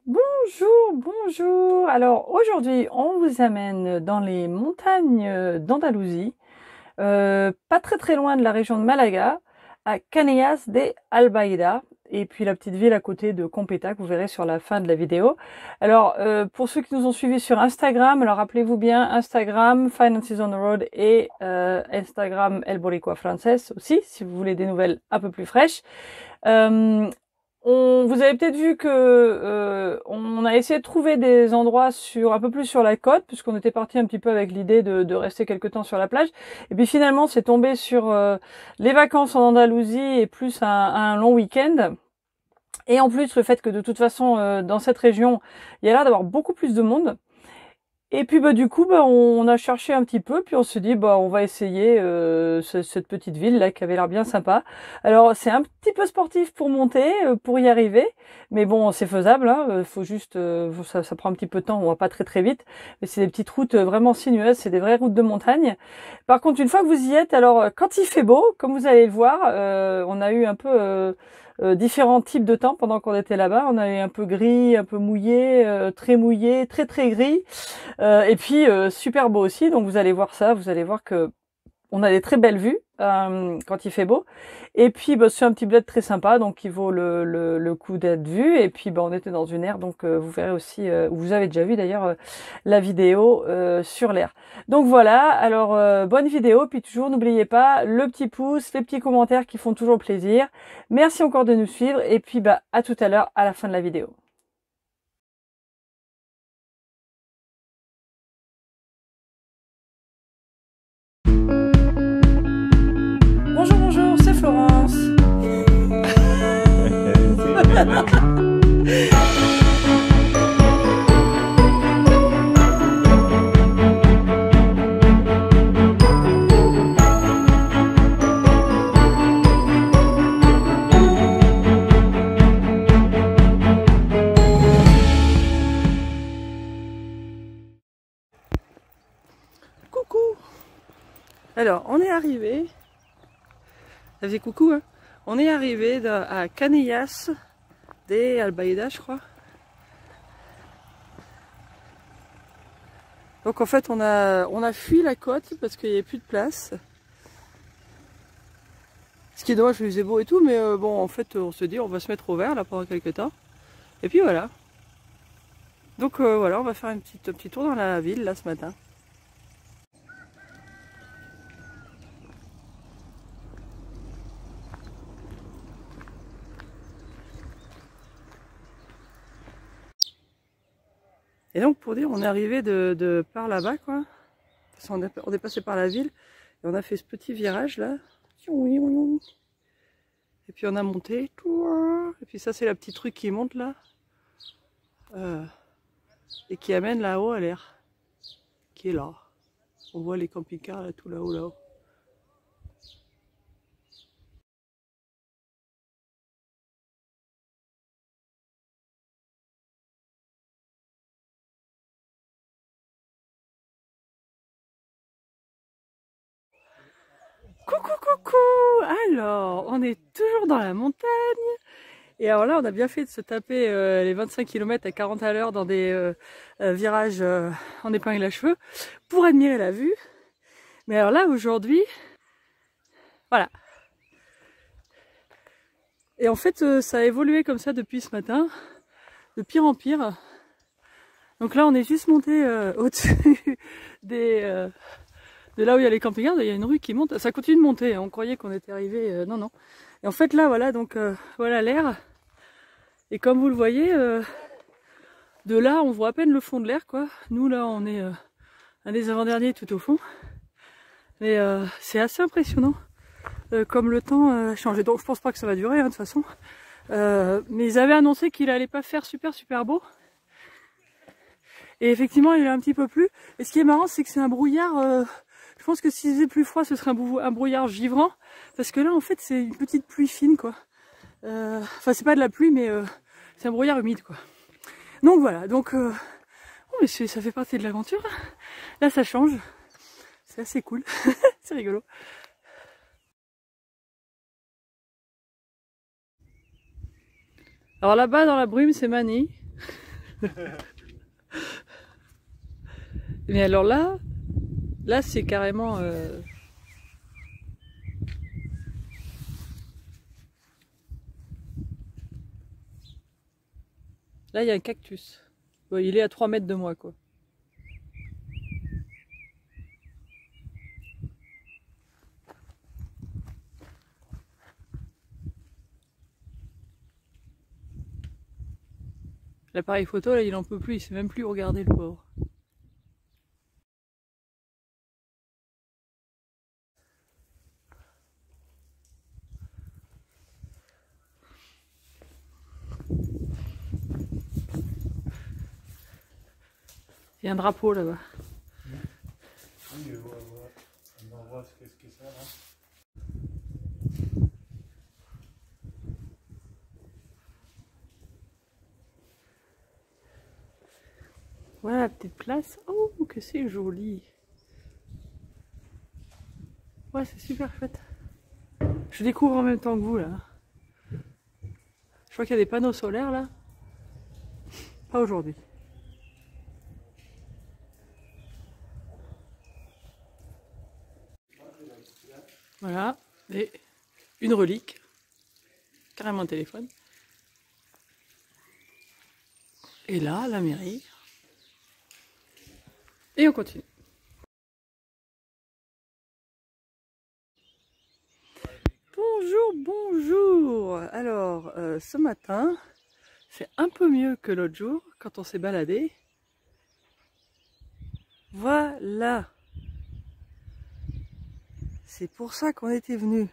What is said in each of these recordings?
Bonjour, bonjour. Alors aujourd'hui, on vous amène dans les montagnes d'Andalousie, pas très très loin de la région de Malaga, à Canillas de Albaida, et puis la petite ville à côté de Competa que vous verrez sur la fin de la vidéo. Alors pour ceux qui nous ont suivis sur Instagram, alors rappelez-vous bien Instagram Finances on the Road et Instagram El Boricua Frances aussi, si vous voulez des nouvelles un peu plus fraîches. Vous avez peut-être vu que on a essayé de trouver des endroits un peu plus sur la côte, puisqu'on était parti un petit peu avec l'idée de rester quelque temps sur la plage. Et puis finalement, c'est tombé sur les vacances en Andalousie et plus un long week-end. Et en plus, le fait que de toute façon, dans cette région, il y a l'air d'avoir beaucoup plus de monde. Et puis du coup on a cherché un petit peu, puis on se dit on va essayer cette petite ville là qui avait l'air bien sympa. Alors c'est un petit peu sportif pour monter, pour y arriver, mais bon c'est faisable. Hein, faut juste ça prend un petit peu de temps, on va pas très très vite, mais c'est des petites routes vraiment sinueuses, c'est des vraies routes de montagne. Par contre une fois que vous y êtes, alors quand il fait beau, comme vous allez le voir, on a eu un peu différents types de temps pendant qu'on était là-bas. On a eu un peu gris, un peu mouillé, très très gris. Et puis super beau aussi, donc vous allez voir ça, vous allez voir que on a des très belles vues quand il fait beau. Et puis c'est un petit bled très sympa, donc il vaut le coup d'être vu. Et puis on était dans une aire, donc vous verrez aussi, vous avez déjà vu d'ailleurs la vidéo sur l'air. Donc voilà, alors bonne vidéo, puis toujours n'oubliez pas le petit pouce, les petits commentaires qui font toujours plaisir. Merci encore de nous suivre, et puis à tout à l'heure à la fin de la vidéo. Bonjour, bonjour, c'est Florence. Coucou. Alors, on est arrivé. Ça faisait coucou, hein. On est arrivé à Canillas de Albaida, je crois. Donc en fait, on a fui la côte parce qu'il n'y avait plus de place. Ce qui est dommage, il faisait beau et tout, mais bon, en fait, on se dit, on va se mettre au vert là pendant quelques temps. Et puis voilà. Donc voilà, on va faire un petit tour dans la ville là ce matin. Et donc pour dire, on est arrivé de par là-bas, quoi. Parce on est passé par la ville et on a fait ce petit virage là. Et puis on a monté. Et puis ça c'est la petite rue qui monte là. Et qui amène là-haut à l'air. Qui est là. On voit les camping-cars là, tout là-haut, là-haut. Coucou, coucou! Alors, on est toujours dans la montagne. Et alors là, on a bien fait de se taper les 25 km à 40 à l'heure dans des virages en épingle à cheveux pour admirer la vue. Mais alors là, aujourd'hui, voilà. Et en fait, ça a évolué comme ça depuis ce matin, de pire en pire. Donc là, on est juste monté au-dessus de là où il y a les camping-cars. Il y a une rue qui monte. Ça continue de monter. On croyait qu'on était arrivé. Non, non. Et en fait, là, voilà, donc voilà l'air. Et comme vous le voyez, de là, on voit à peine le fond de l'air, quoi. Nous, là, on est un des avant-derniers tout au fond. Mais c'est assez impressionnant comme le temps a changé. Donc, je pense pas que ça va durer, hein, de toute façon. Mais ils avaient annoncé qu'il allait pas faire super beau. Et effectivement, il est un petit peu plus. Et ce qui est marrant, c'est que c'est un brouillard. Je pense que s'il faisait plus froid, ce serait un brouillard givrant. Parce que là, en fait, c'est une petite pluie fine, quoi. Enfin, c'est pas de la pluie, mais c'est un brouillard humide, quoi. Donc voilà. Donc, oh, mais ça fait partie de l'aventure. Là, ça change. C'est assez cool. C'est rigolo. Alors là-bas, dans la brume, c'est Manny. Mais alors là c'est carrément... Là, il y a un cactus. Bon, il est à 3 mètres de moi, quoi. L'appareil photo, là, il en peut plus. Il sait même plus regarder, le pauvre. Il y a un drapeau là-bas. Oui, on va voir ce que c'est là. Voilà la petite place. Oh, que c'est joli. Ouais, c'est super chouette. Je découvre en même temps que vous là. Je crois qu'il y a des panneaux solaires là. Pas aujourd'hui. Voilà. Et une relique. Carrément un téléphone. Et là, la mairie. Et on continue. Bonjour, bonjour. Alors, ce matin, c'est un peu mieux que l'autre jour, quand on s'est baladé. Voilà. C'est pour ça qu'on était venu.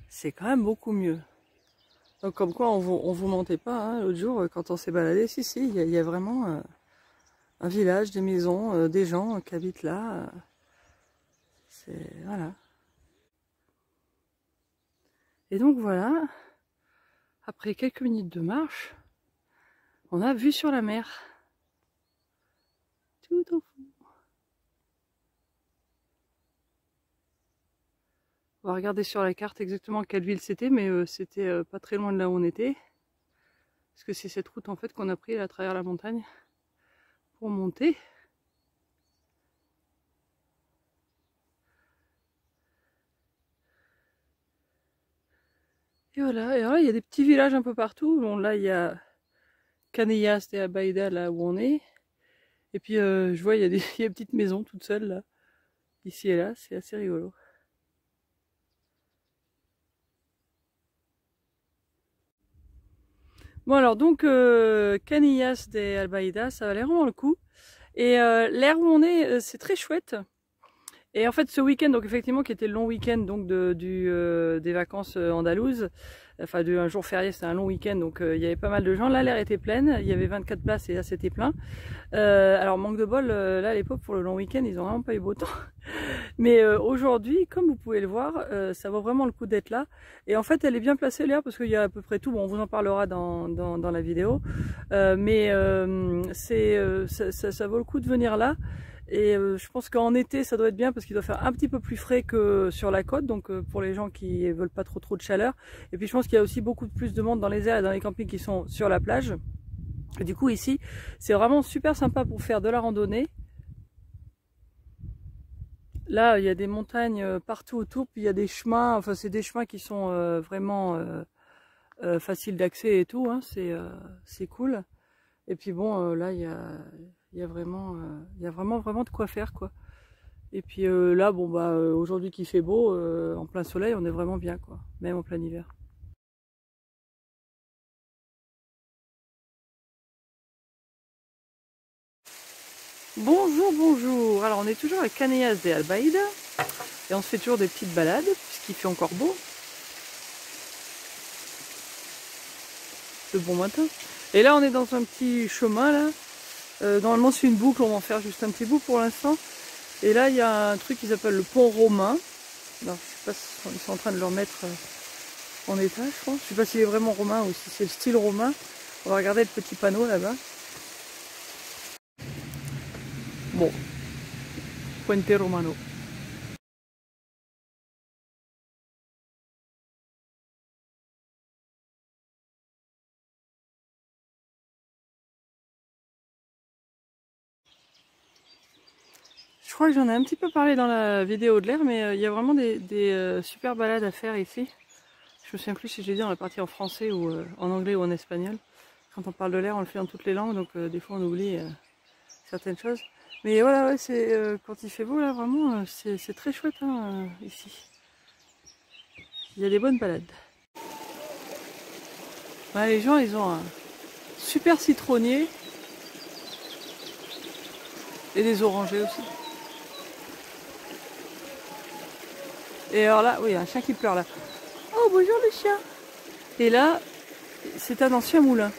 C'est quand même beaucoup mieux. Donc comme quoi on vous mentait pas, hein, l'autre jour quand on s'est baladé, si il y a vraiment un village, des maisons, des gens qui habitent là. C'est voilà. Et donc voilà, après quelques minutes de marche, on a vue sur la mer. Tout au fond. On va regarder sur la carte exactement quelle ville c'était, mais c'était pas très loin de là où on était. Parce que c'est cette route en fait qu'on a pris à travers la montagne pour monter. Et voilà, et alors là, il y a des petits villages un peu partout. Bon, là, il y a Canillas de Albaida, là où on est. Et puis, je vois, il y a des petites maisons toutes seules, là. Ici et là, c'est assez rigolo. Bon, alors, donc, Canillas de Albaida, ça valait vraiment le coup. Et l'air où on est, c'est très chouette. Et en fait, ce week-end, donc effectivement, qui était le long week-end donc des vacances andalouses, enfin un jour férié, c'était un long week-end, donc il y avait pas mal de gens. Là, l'air était plein, il y avait 24 places et là, c'était plein. Alors, manque de bol, là, les pauvres, pour le long week-end, ils ont vraiment pas eu beau temps. Mais aujourd'hui, comme vous pouvez le voir, ça vaut vraiment le coup d'être là. Et en fait, elle est bien placée l'air parce qu'il y a à peu près tout. Bon, on vous en parlera dans la vidéo. Mais ça vaut le coup de venir là. Et je pense qu'en été, ça doit être bien parce qu'il doit faire un petit peu plus frais que sur la côte. Donc pour les gens qui veulent pas trop de chaleur. Et puis je pense qu'il y a aussi beaucoup plus de monde dans les airs et dans les campings qui sont sur la plage. Et du coup ici, c'est vraiment super sympa pour faire de la randonnée. Là, il y a des montagnes partout autour, puis il y a des chemins, enfin c'est des chemins qui sont vraiment faciles d'accès et tout, hein, c'est cool. Et puis bon, là il y a vraiment de quoi faire, quoi. Et puis là, bon bah aujourd'hui qu'il fait beau, en plein soleil, on est vraiment bien, quoi, même en plein hiver. Bonjour, bonjour. Alors on est toujours à Canillas de Albaida et on se fait toujours des petites balades puisqu'il fait encore beau. Le bon matin. Et là on est dans un petit chemin là. Normalement c'est une boucle, on va en faire juste un petit bout pour l'instant. Et là il y a un truc qui s'appelle le pont romain. Alors je sais pas si ils sont en train de le remettre en état, je crois. Je sais pas s'il est vraiment romain ou si c'est le style romain. On va regarder le petit panneau là-bas. Bon, Puente Romano. crois que j'en ai un petit peu parlé dans la vidéo de l'air, mais il y a vraiment des super balades à faire ici. Je me souviens plus si je l'ai dit dans la partie en français ou en anglais ou en espagnol. Quand on parle de l'air, on le fait dans toutes les langues, donc des fois on oublie certaines choses. Mais voilà, ouais, c'est quand il fait beau là, vraiment, c'est très chouette hein, ici. Il y a des bonnes balades. Ouais, les gens, ils ont un super citronnier et des orangers aussi. Et alors là, oui, il y a un chien qui pleure là. Oh, bonjour le chien. Et là, c'est un ancien moulin.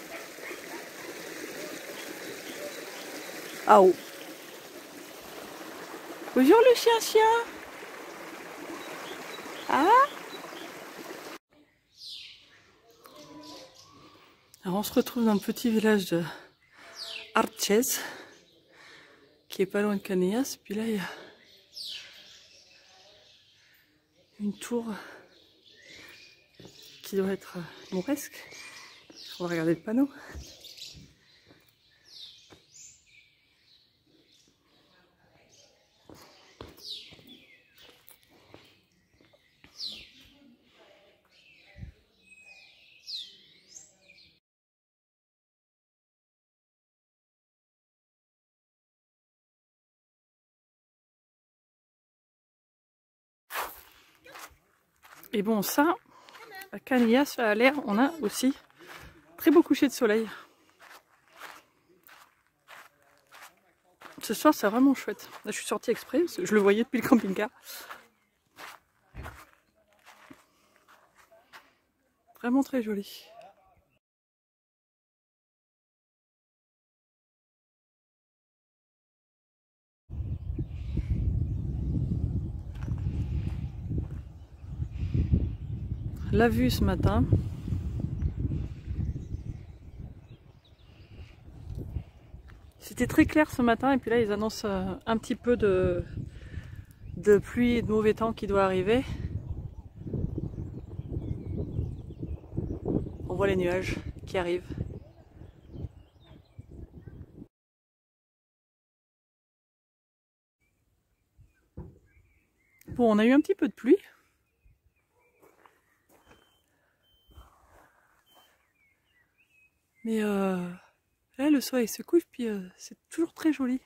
Ah oh. Bonjour le chien. Ah. Alors on se retrouve dans le petit village de Arches, qui est pas loin de Canillas. Puis là, il y a une tour qui doit être mauresque. On va regarder le panneau. Et bon, ça, à Canillas, à l'air, on a aussi très beau coucher de soleil. Ce soir, c'est vraiment chouette. Là, je suis sortie exprès, parce que je le voyais depuis le camping-car. Vraiment très joli. La vue ce matin. C'était très clair ce matin et puis là ils annoncent un petit peu de pluie et de mauvais temps qui doit arriver. On voit les nuages qui arrivent. Bon, on a eu un petit peu de pluie. Mais là le soleil se couche puis c'est toujours très joli.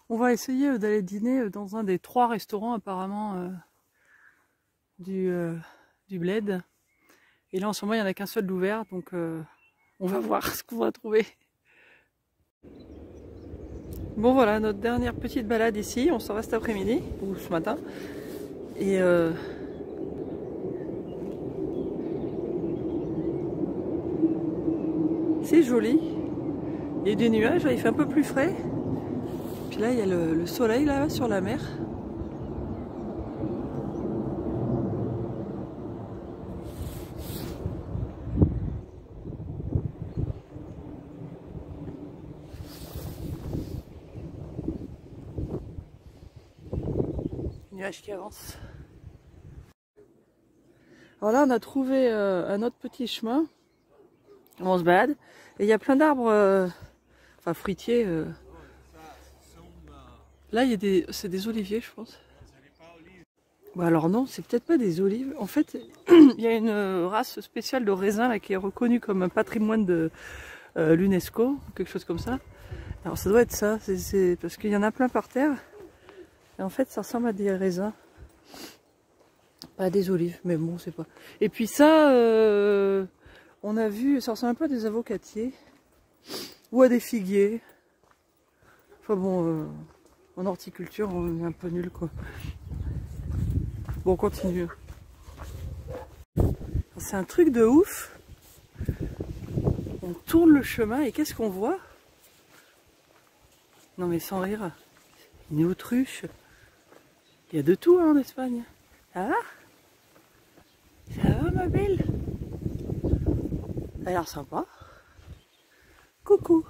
On va essayer d'aller dîner dans un des 3 restaurants apparemment du bled. Et là en ce moment il n'y en a qu'un seul d'ouvert, donc on va voir ce qu'on va trouver. Bon voilà, notre dernière petite balade ici, on s'en va cet après-midi, ou ce matin. Et c'est joli. Il y a des nuages, il fait un peu plus frais. Puis là il y a le soleil là sur la mer. Nuages qui avancent. Alors là on a trouvé un autre petit chemin. On se balade. Et il y a plein d'arbres, enfin fruitiers. Là il y a c'est des oliviers je pense. Bon, alors non, c'est peut-être pas des olives. En fait, il y a une race spéciale de raisin là, qui est reconnue comme un patrimoine de l'UNESCO, quelque chose comme ça. Alors ça doit être ça, c'est parce qu'il y en a plein par terre. Et en fait, ça ressemble à des raisins. Pas des olives, mais bon, c'est pas. Et puis ça, on a vu, ça ressemble un peu à des avocatiers. Ou à des figuiers. Enfin bon, en horticulture, on est un peu nul quoi. Bon, on continue. C'est un truc de ouf. On tourne le chemin et qu'est-ce qu'on voit? Non mais sans rire. Une autruche. Il y a de tout hein, en Espagne. Ça va? Ça va ma belle? Ça a l'air sympa. Coucou.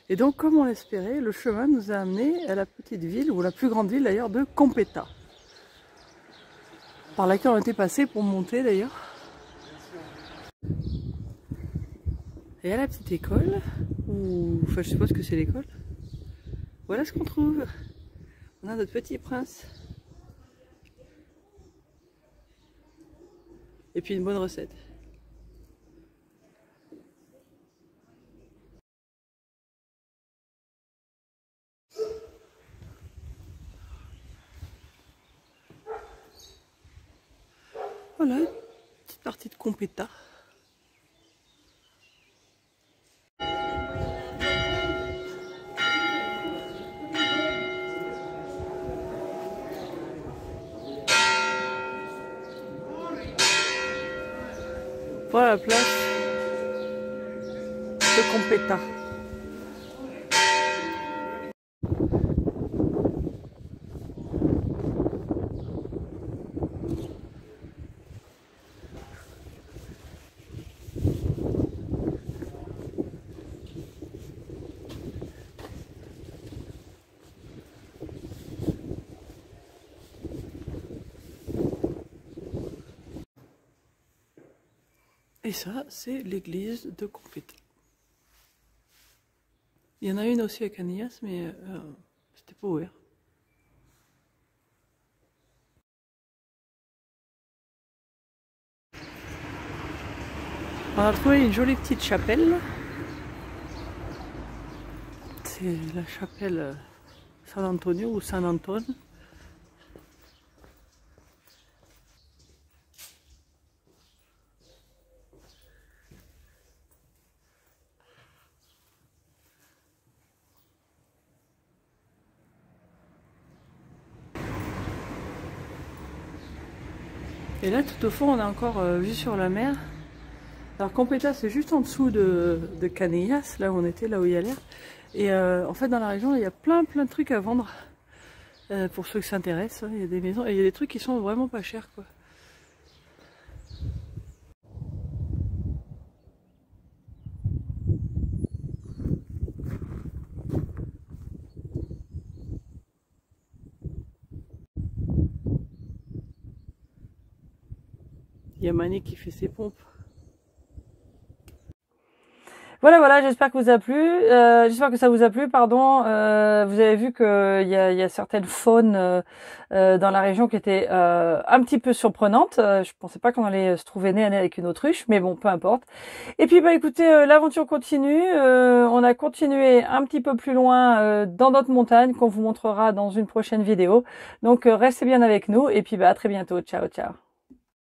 Et donc, comme on l'espérait, le chemin nous a amené à la petite ville, ou la plus grande ville d'ailleurs, de Competa. Par laquelle on était passé pour monter d'ailleurs. Et à la petite école, ou enfin je suppose que c'est l'école, voilà ce qu'on trouve. On a notre petit prince. Et puis une bonne recette. Voilà, une petite partie de compéta. Voilà la place de compéta. Et ça, c'est l'église de Compéta. Il y en a une aussi à Canillas, mais c'était pas ouvert. On a trouvé une jolie petite chapelle. C'est la chapelle San Antonio ou San Anton. Et là, tout au fond, on a encore vue sur la mer. Alors, Compéta, c'est juste en dessous de Canillas, là où on était, là où il y a l'air. Et en fait, dans la région, il y a plein de trucs à vendre. Pour ceux qui s'intéressent, il y a des maisons et il y a des trucs qui sont vraiment pas chers, quoi. Il y a Mané qui fait ses pompes. Voilà, j'espère que vous a plu. J'espère que ça vous a plu, pardon. Vous avez vu qu'il y a certaines faunes dans la région qui étaient un petit peu surprenantes. Je pensais pas qu'on allait se trouver nez à nez avec une autruche, mais bon, peu importe. Et puis bah écoutez, l'aventure continue. On a continué un petit peu plus loin dans d'autres montagnes qu'on vous montrera dans une prochaine vidéo. Donc restez bien avec nous et puis bah à très bientôt. Ciao, ciao.